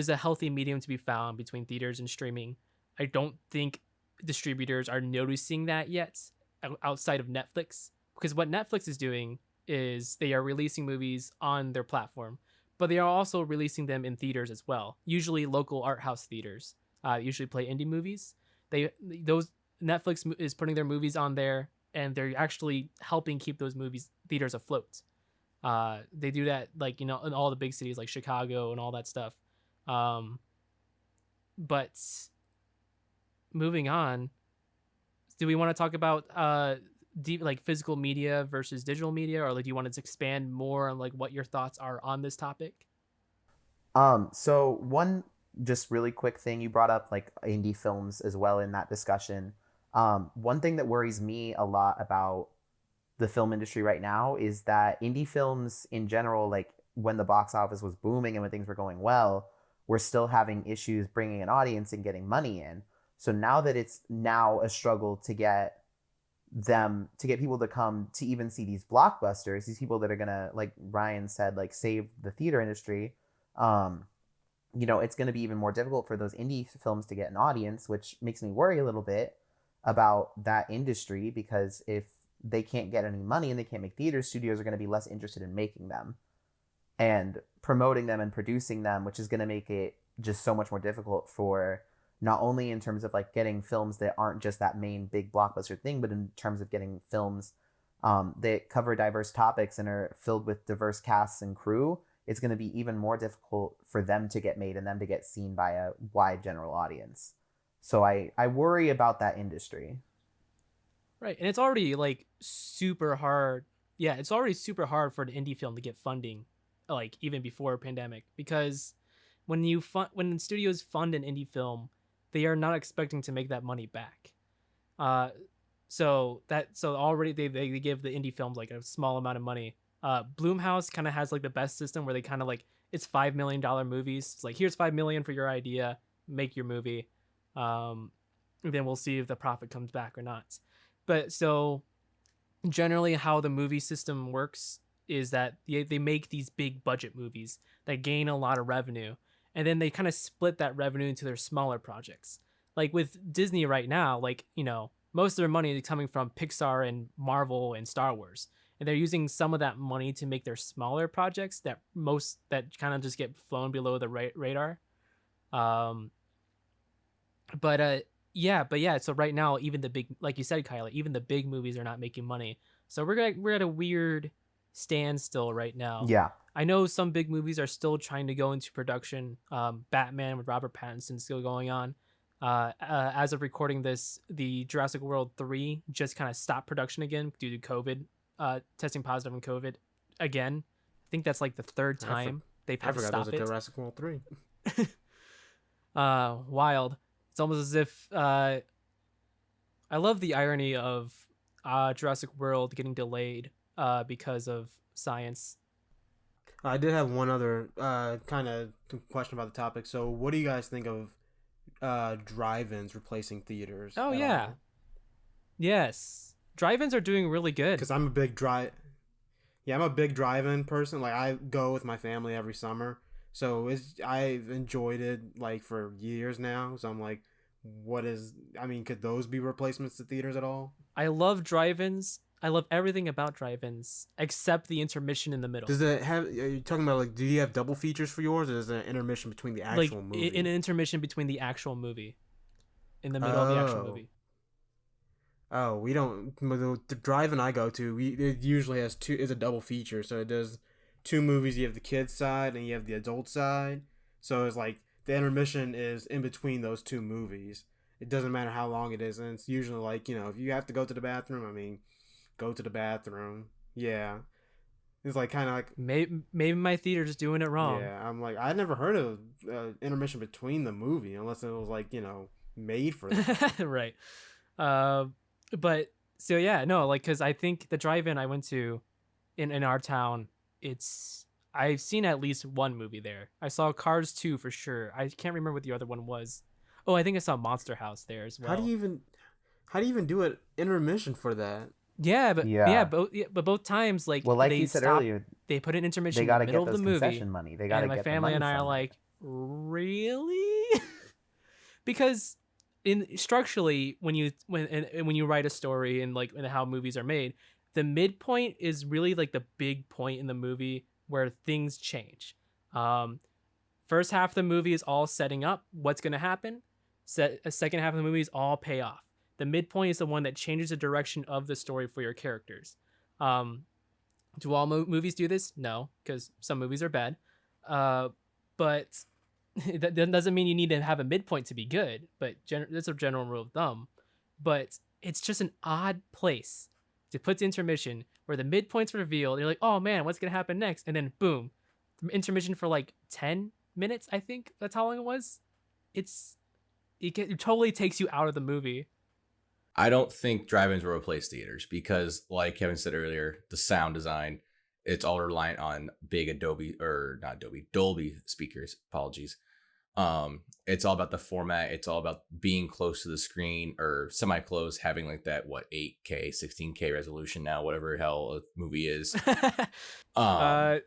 a healthy medium to be found between theaters and streaming. I don't think distributors are noticing that yet outside of Netflix, because what Netflix is doing is they are releasing movies on their platform, but they are also releasing them in theaters as well. Usually local art house theaters usually play indie movies. Those Netflix is putting their movies on there, and they're actually helping keep those movies theaters afloat. They do that, like, you know, in all the big cities like Chicago and all that stuff. But moving on, do we want to talk about like physical media versus digital media, or like do you want to expand more on like what your thoughts are on this topic? So one just really quick thing, you brought up like indie films as well in that discussion. One thing that worries me a lot about the film industry right now is that indie films in general, like when the box office was booming and when things were going well, we're still having issues bringing an audience and getting money in. So now that it's now a struggle to get people to come to even see these blockbusters, these people that are gonna, like Ryan said, like save the theater industry, you know, it's gonna be even more difficult for those indie films to get an audience, which makes me worry a little bit about that industry, because if they can't get any money and they can't make theaters, studios are going to be less interested in making them and promoting them and producing them, which is going to make it just so much more difficult for not only in terms of like getting films that aren't just that main big blockbuster thing, but in terms of getting films that cover diverse topics and are filled with diverse casts and crew. It's going to be even more difficult for them to get made and them to get seen by a wide general audience. So I worry about that industry. Right, and it's already like super hard. Yeah, it's already super hard for the indie film to get funding, like even before a pandemic, because when studios fund an indie film, they are not expecting to make that money back. So already they give the indie films like a small amount of money. Blumhouse kind of has like the best system where they kind of like, it's $5 million movies. It's like, here's $5 million for your idea, make your movie. Then we'll see if the profit comes back or not. But so generally how the movie system works is that they make these big budget movies that gain a lot of revenue, and then they kind of split that revenue into their smaller projects. Like with Disney right now, like, you know, most of their money is coming from Pixar and Marvel and Star Wars, and they're using some of that money to make their smaller projects that kind of just get flown below the radar. Yeah. So right now, even the big, like you said, Kyler, even the big movies are not making money. So we're at a weird standstill right now. Yeah. I know some big movies are still trying to go into production. Batman with Robert Pattinson still going on. As of recording this, the Jurassic World 3 just kind of stopped production again due to COVID, testing positive in COVID again. I think that's like the third time they've had to stop it. I forgot there was a Jurassic World 3. Wild. It's almost as if I love the irony of Jurassic World getting delayed because of science. I did have one other kind of question about the topic. So, what do you guys think of drive-ins replacing theaters? Oh at yeah, all? yes, drive-ins are doing really good. Because I'm a big I'm a big drive-in person. Like I go with my family every summer, so I've enjoyed it like for years now. So I'm like, could those be replacements to theaters at all? I love drive-ins. I love everything about drive-ins except the intermission in the middle. Does it have? Are you talking about like? Do you have double features for yours, or is there an intermission between the actual movie? An intermission between the actual movie, in the middle of the actual movie. Oh, we don't. The drive-in I go to, it usually has two. It's a double feature, so it does two movies. You have the kids side and you have the adult side. So it's like the intermission is in between those two movies. It doesn't matter how long it is, and it's usually like if you have to go to the bathroom, go to the bathroom. Yeah, it's like kind of like maybe my theater's doing it wrong. Yeah, I'm like I never heard of intermission between the movie unless it was like made for that. Right. But so yeah, no, like because I think the drive-in I went to in our town, I've seen at least one movie there. I saw Cars 2 for sure. I can't remember what the other one was. Oh, I think I saw Monster House there as well. How do you even do an intermission for that? Yeah, but both times like you said earlier, they put an intermission in the middle of the movie. Concession money. They got to get my family and I are like, really? Because structurally, when you write a story and how movies are made, the midpoint is really like the big point in the movie where things change. First half of the movie is all setting up what's going to happen. A second half of the movie is all payoff. The midpoint is the one that changes the direction of the story for your characters. Do all movies do this? No, because some movies are bad. But that doesn't mean you need to have a midpoint to be good. But that's a general rule of thumb. But it's just an odd place to put the intermission where the midpoint's revealed. And you're like, oh man, what's gonna happen next? And then boom, intermission for like 10 minutes. I think that's how long it was. It totally takes you out of the movie. I don't think drive-ins will replace theaters because, like Kevin said earlier, the sound design, it's all reliant on big Dolby speakers. Apologies. It's all about the format. It's all about being close to the screen or semi-close, having like that 8K, 16K resolution now, whatever hell a movie is.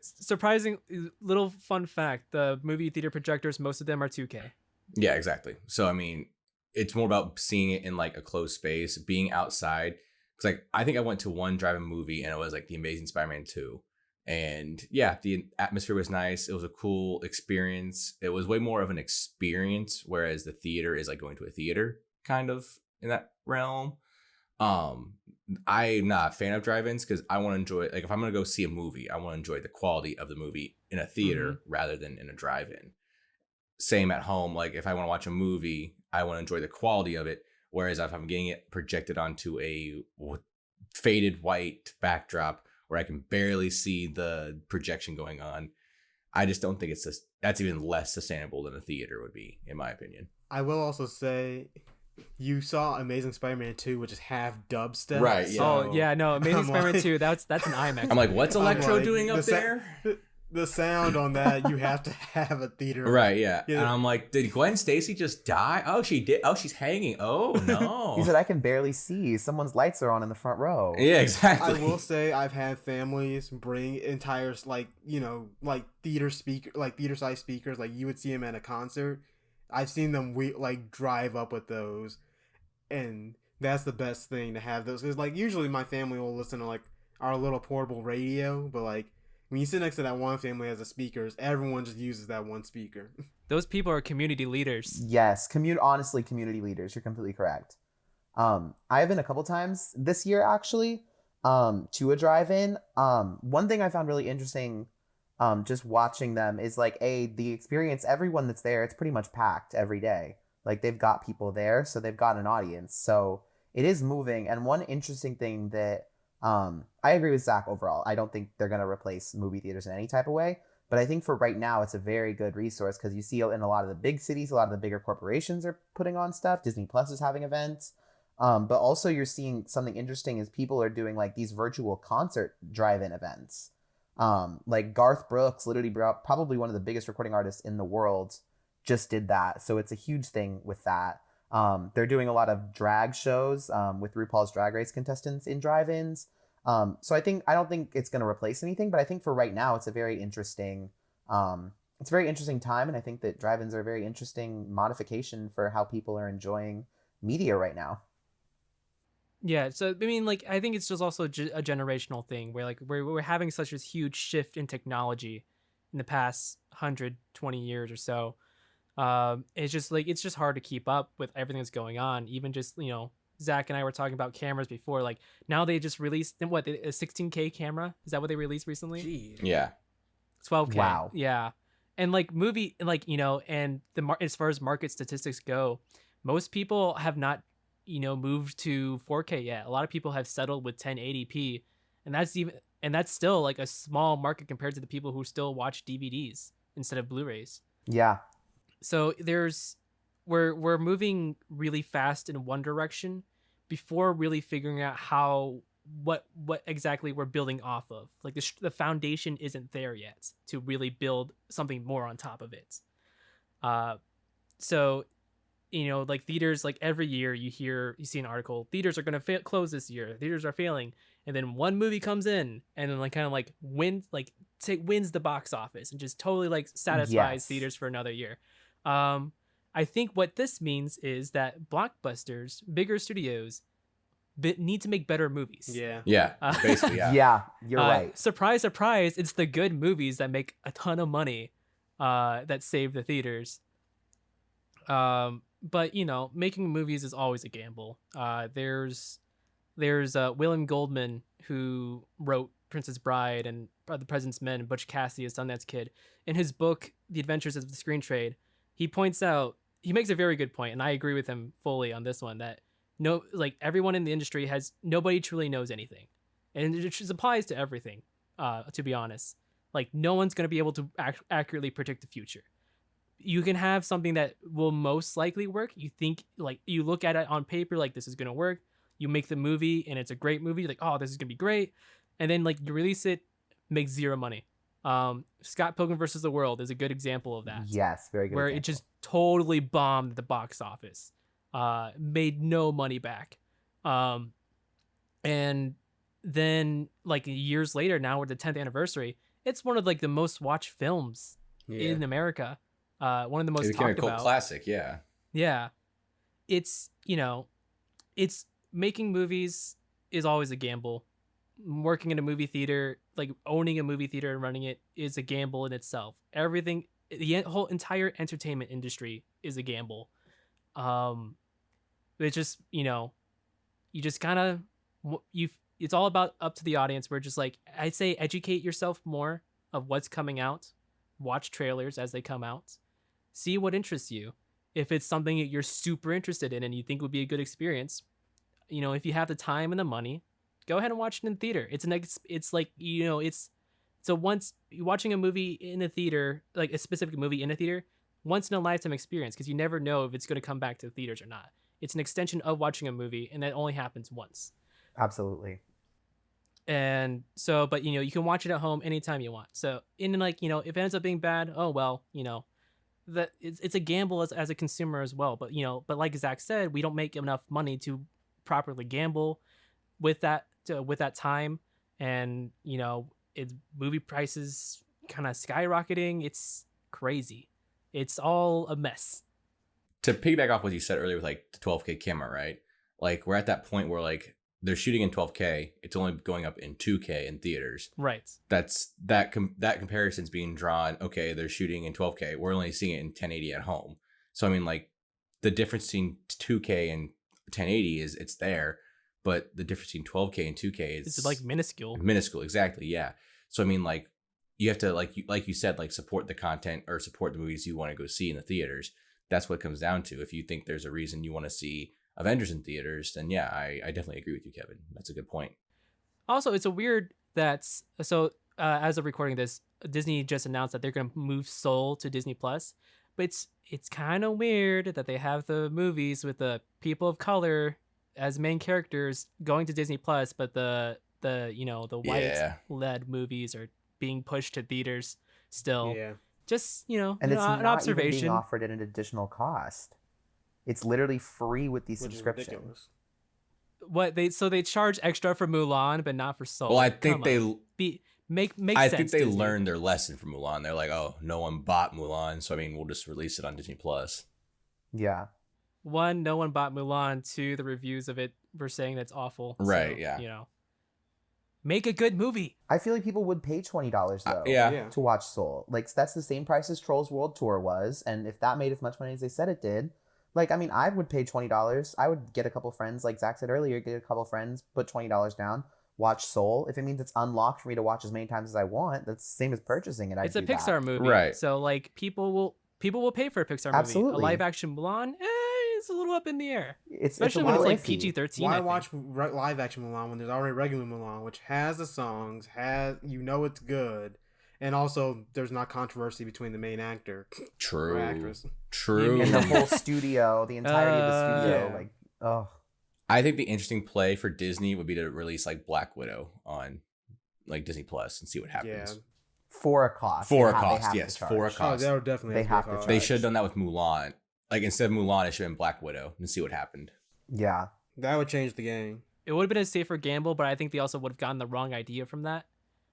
Surprising little fun fact: the movie theater projectors, most of them are 2K. Yeah, exactly. So I mean, it's more about seeing it in like a closed space, being outside. Because like I think I went to one drive-in movie and it was like The Amazing Spider-Man 2. And yeah, the atmosphere was nice. It was a cool experience. It was way more of an experience, whereas the theater is like going to a theater kind of in that realm. I'm not a fan of drive-ins because I want to enjoy it. Like if I'm going to go see a movie, I want to enjoy the quality of the movie in a theater rather than in a drive-in. Same at home. Like if I want to watch a movie, I want to enjoy the quality of it. Whereas if I'm getting it projected onto a faded white backdrop where I can barely see the projection going on, I just don't think that's even less sustainable than a theater would be, in my opinion. I will also say, you saw Amazing Spider-Man 2, which is half dubstep. Right, yeah. Oh, yeah, no, Amazing Spider-Man 2, that's an IMAX. I'm like, what's Electro doing up there? The sound on that, you have to have a theater. Right, yeah. And I'm like, did Gwen Stacy just die? Oh, she did. Oh, she's hanging. Oh, no. He said, I can barely see. Someone's lights are on in the front row. Yeah, exactly. I will say I've had families bring entire, theater size speakers. Like, you would see them at a concert. I've seen them, drive up with those. And that's the best thing to have those. Because, usually my family will listen to, our little portable radio. But, when you sit next to that one family that has the speakers, everyone just uses that one speaker. Those people are community leaders. Yes, honestly, community leaders. You're completely correct. I have been a couple times this year, actually, to a drive-in. One thing I found really interesting, just watching them, is the experience. Everyone that's there, it's pretty much packed every day. They've got people there, so they've got an audience. So it is moving. And one interesting thing that I agree with Zach overall. I don't think they're going to replace movie theaters in any type of way. But I think for right now, it's a very good resource because you see in a lot of the big cities, a lot of the bigger corporations are putting on stuff. Disney Plus is having events. But also you're seeing something interesting is people are doing like these virtual concert drive-in events. Like Garth Brooks, literally probably one of the biggest recording artists in the world, just did that. So it's a huge thing with that. They're doing a lot of drag shows with RuPaul's Drag Race contestants in drive-ins. So I don't think it's going to replace anything, but I think for right now, it's a very interesting time. And I think that drive-ins are a very interesting modification for how people are enjoying media right now. Yeah, so I mean, like, I think it's just also a generational thing where, like, we're having such a huge shift in technology in the past 120 years or so. It's just hard to keep up with everything that's going on. Even just, Zach and I were talking about cameras before. Like, now they just released a 16K camera. Is that what they released recently? Jeez. Yeah. 12K. Wow. Yeah, and like and as far as market statistics go, most people have not moved to 4K yet. A lot of people have settled with 1080p, and that's still like a small market compared to the people who still watch DVDs instead of Blu-rays. Yeah. So we're moving really fast in one direction before really figuring out what exactly we're building off of. Like the foundation isn't there yet to really build something more on top of it. So like theaters, like every year you see an article, theaters are going to close this year, theaters are failing, and then one movie comes in and then like kind of like wins the box office and just totally like satisfies theaters for another year. I think what this means is that blockbusters, bigger studios, need to make better movies. Yeah, basically, yeah. Yeah, you're right. Surprise, surprise, it's the good movies that make a ton of money that save the theaters. But making movies is always a gamble. There's William Goldman, who wrote Princess Bride and The President's Men, and Butch Cassidy, a Sundance Kid. In his book The Adventures of the Screen Trade, he makes a very good point, and I agree with him fully on this one, that everyone in the industry nobody truly knows anything, and it just applies to everything. To be honest, like no one's going to be able to accurately predict the future. You can have something that will most likely work. You think, like, you look at it on paper, like, this is going to work. You make the movie and it's a great movie. Like, oh, this is going to be great. And then like you release it, makes zero money. Scott Pilgrim versus the World is a good example of that. Yes, very good. Where it just totally bombed at the box office. Made no money back. And then like years later, now we're the 10th anniversary, it's one of like the most watched films in America. One of the most talked about. It became a cult classic, yeah. Yeah. It's, it's making movies is always a gamble. Working in a movie theater, like owning a movie theater and running it, is a gamble in itself. Everything, the whole entire entertainment industry is a gamble. It's just, you just kind of, it's all about up to the audience. We're just like, I'd say educate yourself more of what's coming out. Watch trailers as they come out. See what interests you. If it's something that you're super interested in and you think would be a good experience, if you have the time and the money, go ahead and watch it in theater. So once you're watching a movie in a theater, like a specific movie in a theater, once in a lifetime experience, because you never know if it's going to come back to the theaters or not. It's an extension of watching a movie, and that only happens once. Absolutely. And so, but you can watch it at home anytime you want. So, if it ends up being bad, oh well, that it's a gamble as a consumer as well. But but like Zach said, we don't make enough money to properly gamble with that time, and it's movie prices kind of skyrocketing. It's crazy. It's all a mess. To piggyback off what you said earlier with like the 12K camera, right? Like we're at that point where like they're shooting in 12K, it's only going up in 2K in theaters. Right. That comparison's being drawn. Okay, they're shooting in 12K. We're only seeing it in 1080 at home. So I mean, like the difference between 2K and 1080 it's there, but the difference between 12K and 2K is it's like minuscule. Minuscule, exactly. Yeah. So I mean, like you have to like you said, like support the content or support the movies you want to go see in the theaters. That's what it comes down to. If you think there's a reason you want to see Avengers in theaters, then yeah, I definitely agree with you, Kevin. That's a good point. Also, it's a weird as of recording this, Disney just announced that they're going to move Soul to Disney Plus, but it's kind of weird that they have the movies with the people of color as main characters going to Disney Plus, but the white Yeah. led movies are being pushed to theaters still. Yeah. Just And it's an not observation. even being offered at an additional cost. It's literally free with the Which is subscription. ridiculous. They charge extra for Mulan, but not for Soul. Well, I think Come they on. Make I sense. think they Disney. learned their lesson from Mulan. They're like, oh, no one bought Mulan, so I mean, we'll just release it on Disney Plus. Yeah. One, no one bought Mulan. Two, the reviews of it were saying that's awful. Right, So, yeah. Make a good movie. I feel like people would pay $20 though Yeah. to watch Soul. Like that's the same price as Trolls World Tour was, and if that made as much money as they said it did, like I mean, I would pay $20. I would get a couple friends, like Zach said earlier, get a couple friends, put $20 down, watch Soul. If it means it's unlocked for me to watch as many times as I want, that's the same as purchasing it. It's a Pixar movie, Right. So like people will pay for a Pixar movie. Absolutely. A live action Mulan, it's a little up in the air, It's especially a when it's little like iffy. PG-13. Why I think. watch live action Mulan when there's already regular Mulan, which has the songs, it's good, and also there's not controversy between the main actor or True. actress. True. And the whole studio, the entirety of the studio, Yeah. like oh. I think the interesting play for Disney would be to release like Black Widow on like Disney Plus and see what happens. Yeah. For a cost. For a They cost, have to yes, charge. for a Oh, cost. that would definitely They be have to a cost. They charge. should have done that with Mulan. Like instead of Mulan, it should have been Black Widow and see what happened. Yeah. That would change the game. It would have been a safer gamble, but I think they also would have gotten the wrong idea from that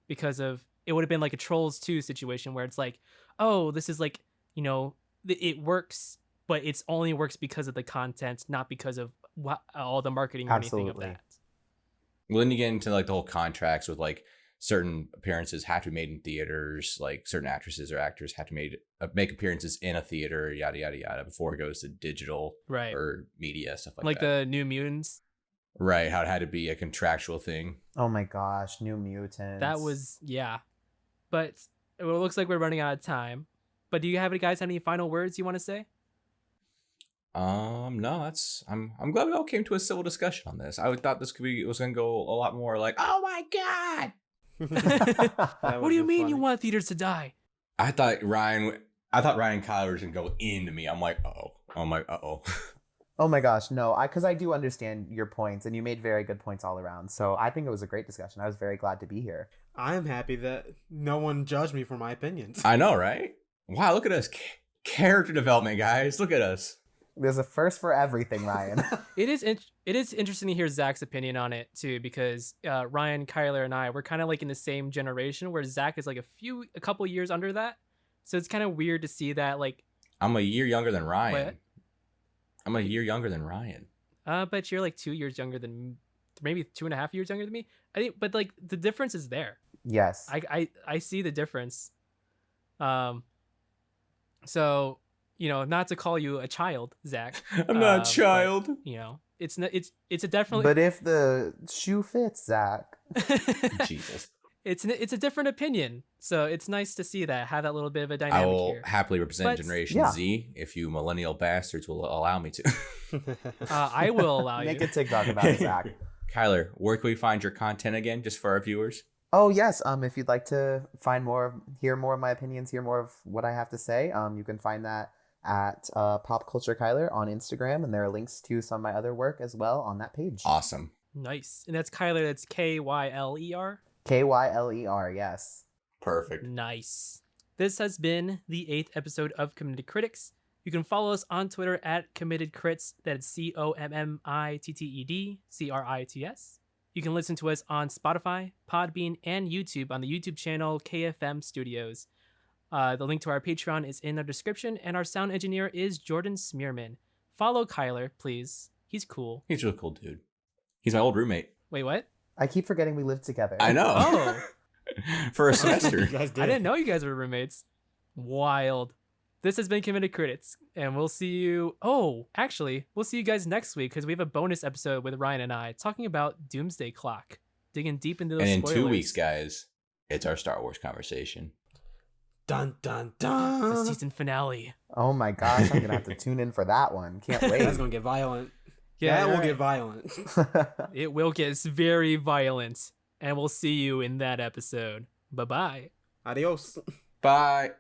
because of it would have been like a Trolls 2 situation where it's like, oh, this is like, it works, but it's only works because of the content, not because of all the marketing or anything of Absolutely. that. Well, then you get into like the whole contracts with like certain appearances have to be made in theaters, like certain actresses or actors have to make appearances in a theater, yada yada yada, before it goes to digital Right. or media stuff like Like that. the New Mutants. Right, how it had to be a contractual thing. Oh my gosh, New Mutants. That was, yeah. But it looks like we're running out of time. But do you guys have any final words you want to say? No, I'm glad we all came to a civil discussion on this. I thought it was gonna go a lot more like, oh my god. That What do you would've been mean you funny. want theaters to die? I thought Ryan and Kyler was gonna go into me. I'm like, uh-oh. I'm like, uh-oh. Oh my gosh, no, because I do understand your points, and you made very good points all around. So I think it was a great discussion. I was very glad to be here. I am happy that no one judged me for my opinions. I know, right? Wow, look at us. Character development, guys. Look at us. There's a first for everything, Ryan. It is interesting to hear Zach's opinion on it too, because Ryan, Kyler, and I we're kind of like in the same generation, where Zach is like a couple years under that. So it's kind of weird to see that like. I'm a year younger than Ryan. What? I'm a year younger than Ryan. But you're like 2 years younger than, maybe 2.5 years younger than me. I think, but like the difference is there. Yes. I see the difference. So, not to call you a child, Zach. I'm not a child. But, it's a definitely. But if the shoe fits, Zach. Jesus. It's a different opinion. So it's nice to see that, have that little bit of a I dynamic will here. happily represent But- Generation Yeah. Z if you millennial bastards will allow me to. I will allow Make you. a TikTok about it, Zach. Kyler, where can we find your content again, just for our viewers? Oh yes. If you'd like to hear more of my opinions, hear more of what I have to say, you can find that at Pop Culture Kyler on Instagram, and there are links to some of my other work as well on that page. Awesome. Nice. And that's Kyler. That's Kyler. Kyler, yes. Perfect. Nice. This has been the 8th episode of Committed Critics. You can follow us on Twitter at Committed Crits. That's COMMITTED CRITS. You can listen to us on Spotify, Podbean, and YouTube on the YouTube channel KFM Studios. The link to our Patreon is in the description, and our sound engineer is Jordan Smearman. Follow Kyler, please. He's cool. He's a really cool dude. He's my old roommate. Wait, what? I keep forgetting we live together. I know. Oh. For a You semester. guys did. I didn't know you guys were roommates. Wild. This has been Committed Critics, and we'll see you. Oh, actually, we'll see you guys next week because we have a bonus episode with Ryan and I talking about Doomsday Clock, digging deep into those And in spoilers. 2 weeks, guys, it's our Star Wars conversation. Dun dun The dun. season finale. Oh my gosh, I'm gonna have to tune in for that one. Can't wait. That's gonna get violent. Yeah, That will right. get violent. It will get very violent, and we'll see you in that episode. Bye bye. Adios. Bye.